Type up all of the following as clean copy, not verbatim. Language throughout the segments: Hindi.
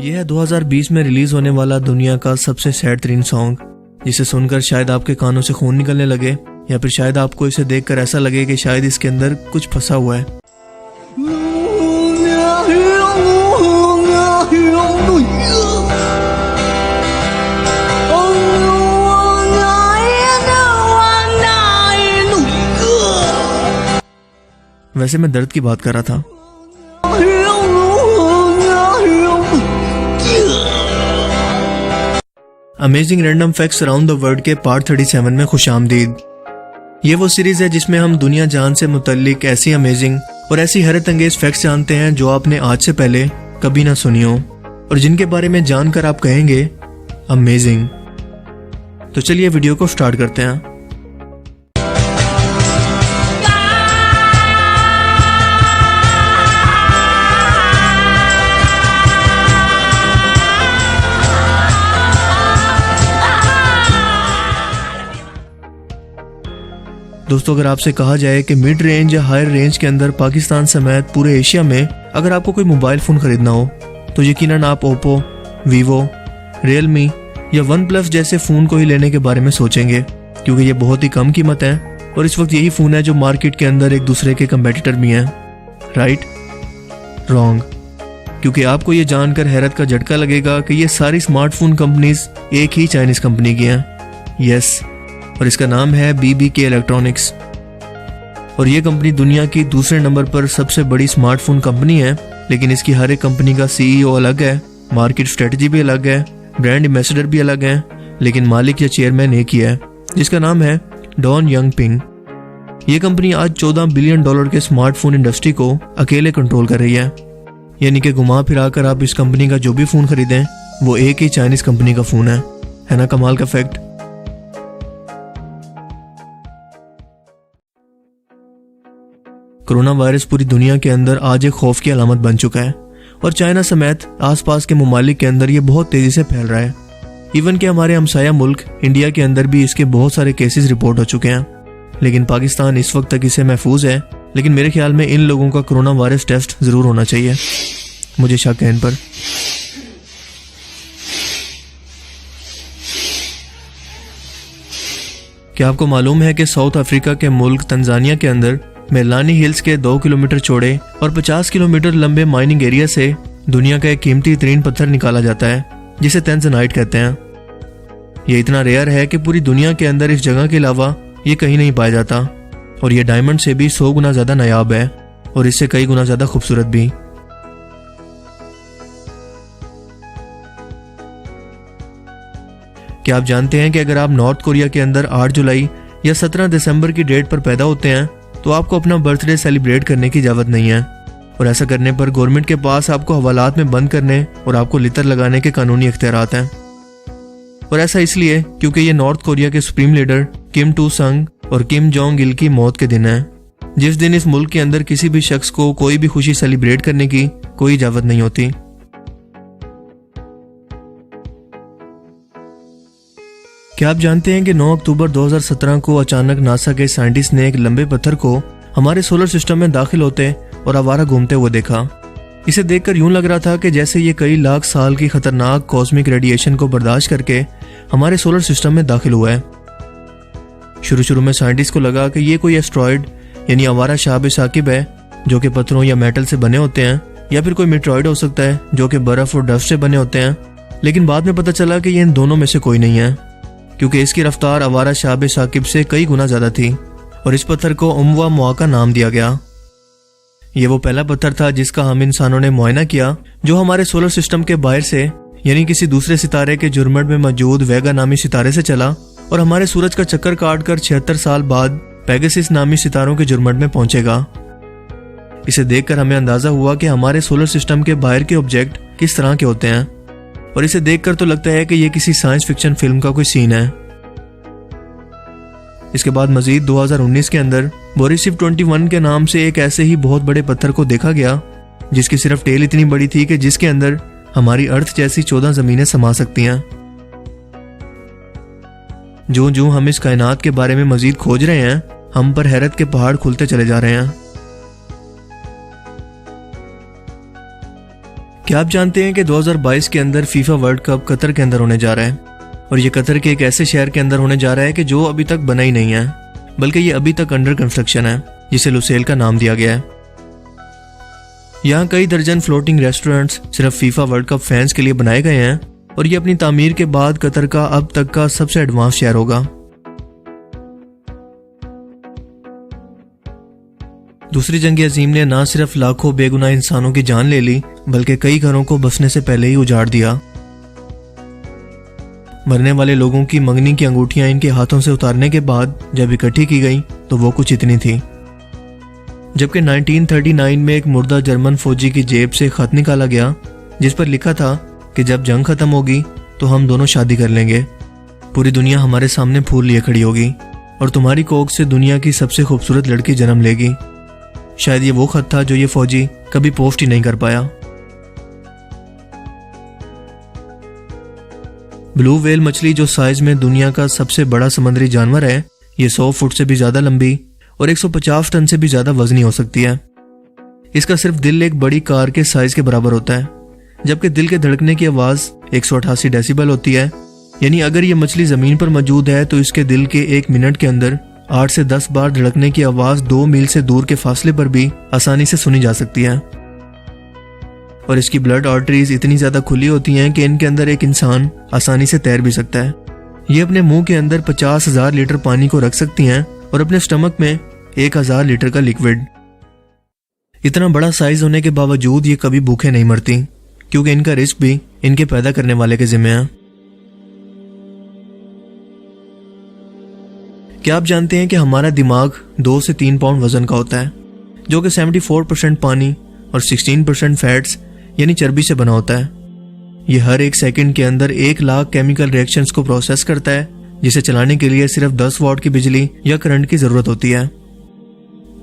यह है 2020 में रिलीज होने वाला दुनिया का सबसे सैड तरीन सॉन्ग, जिसे सुनकर शायद आपके कानों से खून निकलने लगे या फिर शायद आपको इसे देखकर ऐसा लगे कि शायद इसके अंदर कुछ फंसा हुआ है। वैसे मैं दर्द की बात कर रहा था। Amazing random facts around the world के पार्ट 37 में खुशामदीद। ये वो सीरीज है जिसमें हम दुनिया जान से मुतल्लिक ऐसी अमेजिंग और ऐसी हैरत अंगेज फैक्ट्स जानते हैं जो आपने आज से पहले कभी ना सुनी हो और जिनके बारे में जानकर आप कहेंगे अमेजिंग। तो चलिए वीडियो को स्टार्ट करते हैं। दोस्तों, अगर आपसे कहा जाए कि मिड रेंज या हायर रेंज के अंदर पाकिस्तान समेत पूरे एशिया में अगर आपको कोई मोबाइल फ़ोन खरीदना हो तो यकीनन आप ओप्पो, वीवो, रियलमी या वन प्लस जैसे फ़ोन को ही लेने के बारे में सोचेंगे, क्योंकि ये बहुत ही कम कीमत है और इस वक्त यही फ़ोन है जो मार्केट के अंदर एक दूसरे के कंपेटिटर भी हैं। राइट? रॉन्ग। क्योंकि आपको ये जानकर हैरत का झटका लगेगा कि ये सारी स्मार्टफोन कंपनीज एक ही चाइनीज़ कंपनी की हैं। यस, और इसका नाम है BBK इलेक्ट्रॉनिक्स। और ये कंपनी दुनिया की दूसरे नंबर पर सबसे बड़ी स्मार्टफोन कंपनी है, लेकिन इसकी हर एक कंपनी का CEO अलग है, मार्केट स्ट्रेटजी भी अलग है, ब्रांड एम्बेसडर भी अलग है, लेकिन मालिक या चेयरमैन एक ही है, जिसका नाम है डॉन यांगपिंग। ये कंपनी आज $14 बिलियन के स्मार्टफोन इंडस्ट्री को अकेले कंट्रोल कर रही है। यानी कि घुमा फिरा कर आप इस कंपनी का जो भी फ़ोन खरीदें वो एक ही चाइनीज़ कंपनी का फ़ोन है ना कमाल का फैक्ट। कोरोना वायरस पूरी दुनिया के अंदर आज एक खौफ की अलामत बन चुका है और चाइना समेत आसपास के ममालिक के अंदर ये बहुत तेजी से फैल रहा है। इवन कि हमारे हमसाया मुल्क इंडिया के अंदर भी इसके बहुत सारे केसेस रिपोर्ट हो चुके हैं, लेकिन पाकिस्तान इस वक्त तक इसे महफूज है। लेकिन मेरे ख्याल में इन लोगों का कोरोना वायरस टेस्ट जरूर होना चाहिए, मुझे शक है इन पर। क्या आपको मालूम है कि साउथ अफ्रीका के मुल्क तंजानिया के अंदर मेलानी हिल्स के 2 किलोमीटर चौड़े और 50 किलोमीटर लंबे माइनिंग एरिया से दुनिया का एक कीमती तरीन पत्थर निकाला जाता है जिसे तंजनाइट कहते हैं। ये इतना रेयर है कि पूरी दुनिया के अंदर इस जगह के अलावा ये कहीं नहीं पाया जाता और ये डायमंड से भी 100 गुना ज्यादा नायाब है और इससे कई गुना ज्यादा खूबसूरत भी। क्या आप जानते हैं कि अगर आप नॉर्थ कोरिया के अंदर 8 जुलाई या 17 दिसंबर की डेट पर पैदा होते हैं तो आपको अपना बर्थडे सेलिब्रेट करने की इजाजत नहीं है और ऐसा करने पर गवर्नमेंट के पास आपको हवालात में बंद करने और आपको लितर लगाने के कानूनी इख्तियारात हैं। और ऐसा इसलिए क्योंकि ये नॉर्थ कोरिया के सुप्रीम लीडर किम टू संग और किम जोंग इल की मौत के दिन है, जिस दिन इस मुल्क के अंदर किसी भी शख्स को कोई भी खुशी सेलिब्रेट करने की कोई इजाजत नहीं होती। क्या आप जानते हैं कि 9 अक्टूबर 2017 को अचानक नासा के साइंटिस्ट ने एक लंबे पत्थर को हमारे सोलर सिस्टम में दाखिल होते और आवारा घूमते हुए देखा। इसे देखकर यूं लग रहा था कि जैसे ये कई लाख साल की खतरनाक कॉस्मिक रेडिएशन को बर्दाश्त करके हमारे सोलर सिस्टम में दाखिल हुआ है। शुरू में साइंटिस्ट को लगा कि ये कोई एस्ट्रॉयड यानी आवारा शाहब साकिब है जो कि पत्थरों या मेटल से बने होते हैं, या फिर कोई मेट्रॉयड हो सकता है जो कि बर्फ और डस्ट से बने होते हैं। लेकिन बाद में पता चला कि ये इन दोनों में से कोई नहीं है, क्योंकि इसकी रफ्तार आवारा शाहब साकिब से कई गुना ज्यादा थी और इस पत्थर को उम्वा मुआका नाम दिया गया। ये वो पहला पत्थर था जिसका हम इंसानों ने मुआयना किया जो हमारे सोलर सिस्टम के बाहर से यानी किसी दूसरे सितारे के जुर्मट में मौजूद वेगा नामी सितारे से चला और हमारे सूरज का चक्कर काटकर 76 साल बाद पेगासस नामी सितारों के जुर्मट में पहुंचेगा। इसे देखकर हमें अंदाजा हुआ कि हमारे सोलर सिस्टम के बाहर के ऑब्जेक्ट किस तरह के होते हैं और इसे देखकर तो लगता है कि ये किसी साइंस फिक्शन फिल्म का कोई सीन है। इसके बाद मजीद 2019 के अंदर बोरिसिव 21 के नाम से एक ऐसे ही बहुत बड़े पत्थर को देखा गया जिसकी सिर्फ टेल इतनी बड़ी थी कि जिसके अंदर हमारी अर्थ जैसी 14 जमीनें समा सकती हैं। जो हम इस कायनात के बारे में मजीद खोज रहे हैं, हम पर हैरत के पहाड़ खुलते चले जा रहे हैं। क्या आप जानते हैं कि 2022 के अंदर फीफा वर्ल्ड कप कतर के अंदर होने जा रहा है, और ये कतर के एक ऐसे शहर के अंदर होने जा रहा है कि जो अभी तक बना ही नहीं है, बल्कि ये अभी तक अंडर कंस्ट्रक्शन है, जिसे लुसेल का नाम दिया गया है। यहाँ कई दर्जन फ्लोटिंग रेस्टोरेंट्स सिर्फ फीफा वर्ल्ड कप फैंस के लिए बनाए गए हैं, और ये अपनी तामीर के बाद कतर का अब तक का सबसे एडवांस शहर होगा। दूसरी जंग अजीम ने ना सिर्फ लाखों बेगुनाह इंसानों की जान ले ली, बल्कि कई घरों को बसने से पहले ही उजाड़ दिया। मरने वाले लोगों की मंगनी की अंगूठियां इनके हाथों से उतारने के बाद जब इकट्ठी की गई तो वो कुछ इतनी थी। जबकि 1939 में एक मुर्दा जर्मन फौजी की जेब से खत निकाला गया, जिस पर लिखा था कि जब जंग खत्म होगी तो हम दोनों शादी कर लेंगे, पूरी दुनिया हमारे सामने फूल लिए खड़ी होगी और तुम्हारी कोख से दुनिया की सबसे खूबसूरत लड़की जन्म लेगी। शायद ये वो खत था जो ये फौजी कभी पोस्ट ही नहीं कर पाया। ब्लू व्हेल मछली, जो साइज में दुनिया का सबसे बड़ा समुद्री जानवर है, ये 100 फुट से भी ज्यादा लंबी और 150 टन से भी ज्यादा वजनी हो सकती है। इसका सिर्फ दिल एक बड़ी कार के साइज के बराबर होता है, जबकि दिल के धड़कने की आवाज 188 डेसिबल होती है। यानी अगर ये मछली जमीन पर मौजूद है तो इसके दिल के 1 मिनट के अंदर 8 से 10 बार धड़कने की आवाज 2 मील से दूर के फासले पर भी आसानी से सुनी जा सकती है। और इसकी ब्लड आर्टरीज इतनी ज्यादा खुली होती हैं कि इनके अंदर एक इंसान आसानी से तैर भी सकता है। ये अपने मुंह के अंदर 50,000 लीटर पानी को रख सकती हैं और अपने स्टमक में 1,000 लीटर का लिक्विड। इतना बड़ा साइज होने के बावजूद ये कभी भूखे नहीं मरती, क्योंकि इनका रिस्क भी इनके पैदा करने वाले के जिम्मे है। क्या आप जानते हैं कि हमारा दिमाग 2 से 3 पाउंड वजन का होता है, जो कि 74% पानी और 16% फैट्स यानी चर्बी से बना होता है। ये हर एक सेकंड के अंदर 1 लाख केमिकल रिएक्शंस को प्रोसेस करता है, जिसे चलाने के लिए सिर्फ 10 वॉट की बिजली या करंट की जरूरत होती है।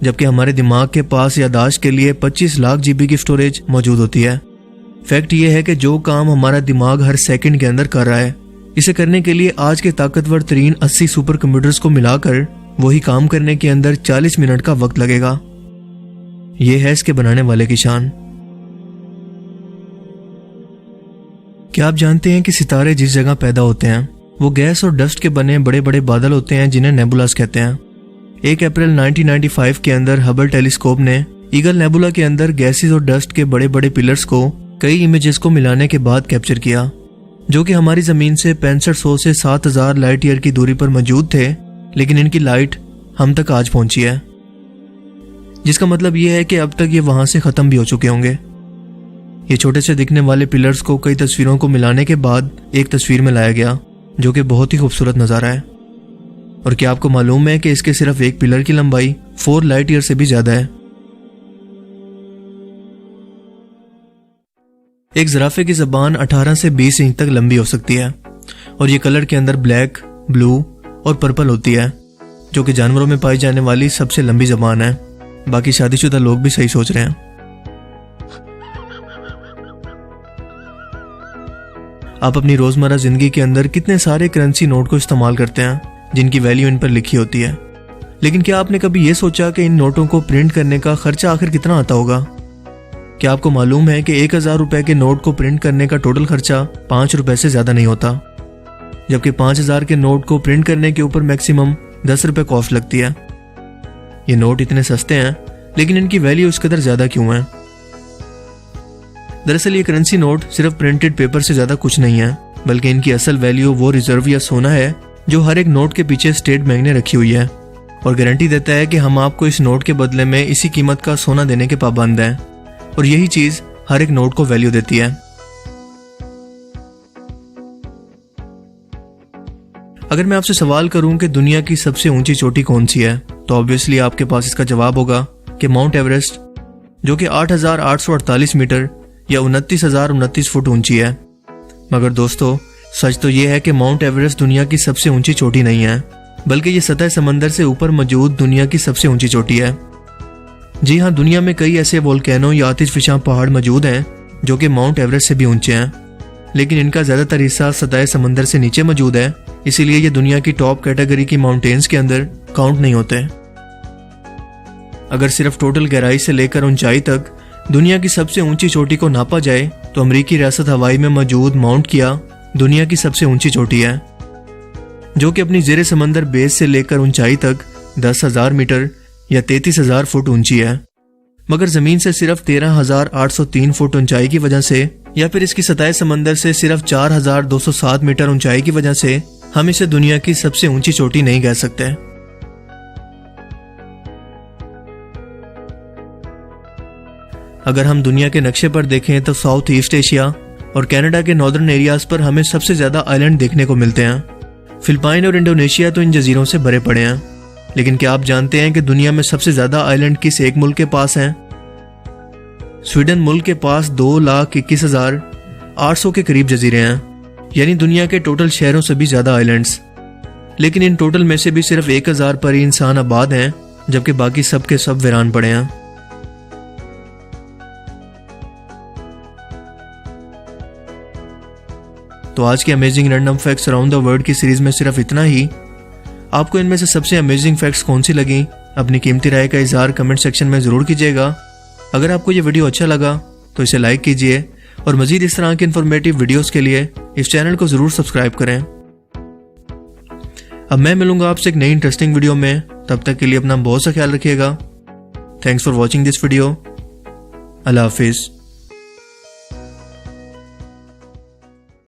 जबकि हमारे दिमाग के पास याददाश्त के लिए 25 लाख जीबी की स्टोरेज मौजूद होती है। फैक्ट ये है कि जो काम हमारा दिमाग हर सेकंड के अंदर कर रहा है, इसे करने के लिए आज के ताकतवर तरीन 80 सुपर कंप्यूटर्स को मिलाकर वही काम करने के अंदर 40 मिनट का वक्त लगेगा। यह है इसके बनाने वाले की शान। क्या आप जानते हैं कि सितारे जिस जगह पैदा होते हैं वो गैस और डस्ट के बने बड़े बड़े बादल होते हैं, जिन्हें नेबुलास कहते हैं। 1 अप्रैल 1995 के अंदर हबल टेलीस्कोप ने ईगल नेबुला के अंदर गैसेस और डस्ट के बड़े बड़े पिलर्स को कई इमेजेस को मिलाने के बाद कैप्चर किया, जो कि हमारी जमीन से 6500 से 7000 लाइट ईयर की दूरी पर मौजूद थे, लेकिन इनकी लाइट हम तक आज पहुंची है। जिसका मतलब यह है कि अब तक ये वहां से खत्म भी हो चुके होंगे। ये छोटे से दिखने वाले पिलर्स को कई तस्वीरों को मिलाने के बाद एक तस्वीर में लाया गया, जो कि बहुत ही खूबसूरत नजारा है। और क्या आपको मालूम है कि इसके सिर्फ एक पिलर की लंबाई 4 लाइट ईयर से भी ज्यादा है। एक जिराफे की जबान 18 से 20 इंच तक लंबी हो सकती है, और ये कलर के अंदर ब्लैक, ब्लू और पर्पल होती है, जो कि जानवरों में पाई जाने वाली सबसे लंबी जबान है। बाकी शादीशुदा लोग भी सही सोच रहे हैं। आप अपनी रोजमर्रा जिंदगी के अंदर कितने सारे करेंसी नोट को इस्तेमाल करते हैं, जिनकी वैल्यू इन पर लिखी होती है, लेकिन क्या आपने कभी यह सोचा कि इन नोटों को प्रिंट करने का खर्चा आखिर कितना आता होगा? क्या आपको मालूम है कि 1000 रुपए के नोट को प्रिंट करने का टोटल खर्चा 5 रुपए से ज्यादा नहीं होता, जबकि 5000 के नोट को प्रिंट करने के ऊपर मैक्सिमम 10 रुपए कॉस्ट लगती है। ये नोट इतने सस्ते हैं, लेकिन इनकी वैल्यू इस कदर ज्यादा क्यों है? दरअसल ये करेंसी नोट सिर्फ प्रिंटेड पेपर से ज्यादा कुछ नहीं है, बल्कि इनकी असल वैल्यू वो रिजर्व या सोना है जो हर एक नोट के पीछे स्टेट बैंक ने रखी हुई है, और गारंटी देता है कि हम आपको इस नोट के बदले में इसी कीमत का सोना देने के पाबंद हैं, और यही चीज हर एक नोट को वैल्यू देती है। अगर मैं आपसे सवाल करूं कि दुनिया की सबसे ऊंची चोटी कौन सी है, तो ऑब्वियसली आपके पास इसका जवाब होगा कि माउंट एवरेस्ट, जो कि 8,848 मीटर या 29,029 फुट ऊंची है। मगर दोस्तों, सच तो यह है कि माउंट एवरेस्ट दुनिया की सबसे ऊंची चोटी नहीं है, बल्कि ये सतह समंदर से ऊपर मौजूद दुनिया की सबसे ऊंची चोटी है। जी हाँ, दुनिया में कई ऐसे वोल्केनो या आतिशफिशा पहाड़ मौजूद हैं जो कि माउंट एवरेस्ट से भी ऊंचे हैं, लेकिन इनका ज्यादातर हिस्सा सतह समंदर से नीचे मौजूद है, इसीलिए ये दुनिया की टॉप कैटेगरी की माउंटेन्स के अंदर काउंट नहीं होते। अगर सिर्फ टोटल गहराई से लेकर ऊंचाई तक दुनिया की सबसे ऊंची चोटी को नापा जाए तो अमेरिकी रियासत हवाई में मौजूद माउंट किया दुनिया की सबसे ऊंची चोटी है, जो कि अपनी जेरे समंदर बेस से लेकर ऊंचाई तक 10,000 मीटर या 33,000 फुट ऊंची है। मगर जमीन से सिर्फ 13,803 फुट ऊंचाई की वजह से या फिर इसकी सतह समंदर से सिर्फ 4,207 मीटर ऊंचाई की वजह से हम इसे दुनिया की सबसे ऊंची चोटी नहीं कह सकते। अगर हम दुनिया के नक्शे पर देखें तो साउथ ईस्ट एशिया और कनाडा के नॉर्दर्न एरियाज पर हमें सबसे ज्यादा आइलैंड देखने को मिलते हैं। फिलिपाइन और इंडोनेशिया तो इन जजीरों से भरे पड़े हैं, लेकिन क्या आप जानते हैं कि दुनिया में सबसे ज्यादा आइलैंड किस एक मुल्क के पास हैं? स्वीडन मुल्क के पास 2,21,800 के करीब जजीरे हैं, यानी दुनिया के टोटल शहरों से भी ज्यादा आइलैंड्स। लेकिन इन टोटल में से भी सिर्फ 1,000 पर ही इंसान आबाद हैं, जबकि बाकी सब के सब वीरान पड़े हैं। तो आज के amazing random facts around the world की सीरीज में सिर्फ इतना ही। आपको इनमें से सबसे अमेजिंग फैक्ट्स कौन सी लगी, अपनी कीमती राय का इजहार कमेंट सेक्शन में जरूर कीजिएगा। अगर आपको ये वीडियो अच्छा लगा तो इसे लाइक कीजिए और मजीद इस तरह के इन्फॉर्मेटिव वीडियोस के लिए इस चैनल को जरूर सब्सक्राइब करें। अब मैं मिलूंगा आपसे एक नई इंटरेस्टिंग वीडियो में, तब तक के लिए अपना बहुत सा ख्याल रखिएगा। Thanks for watching this video. Allah Hafiz.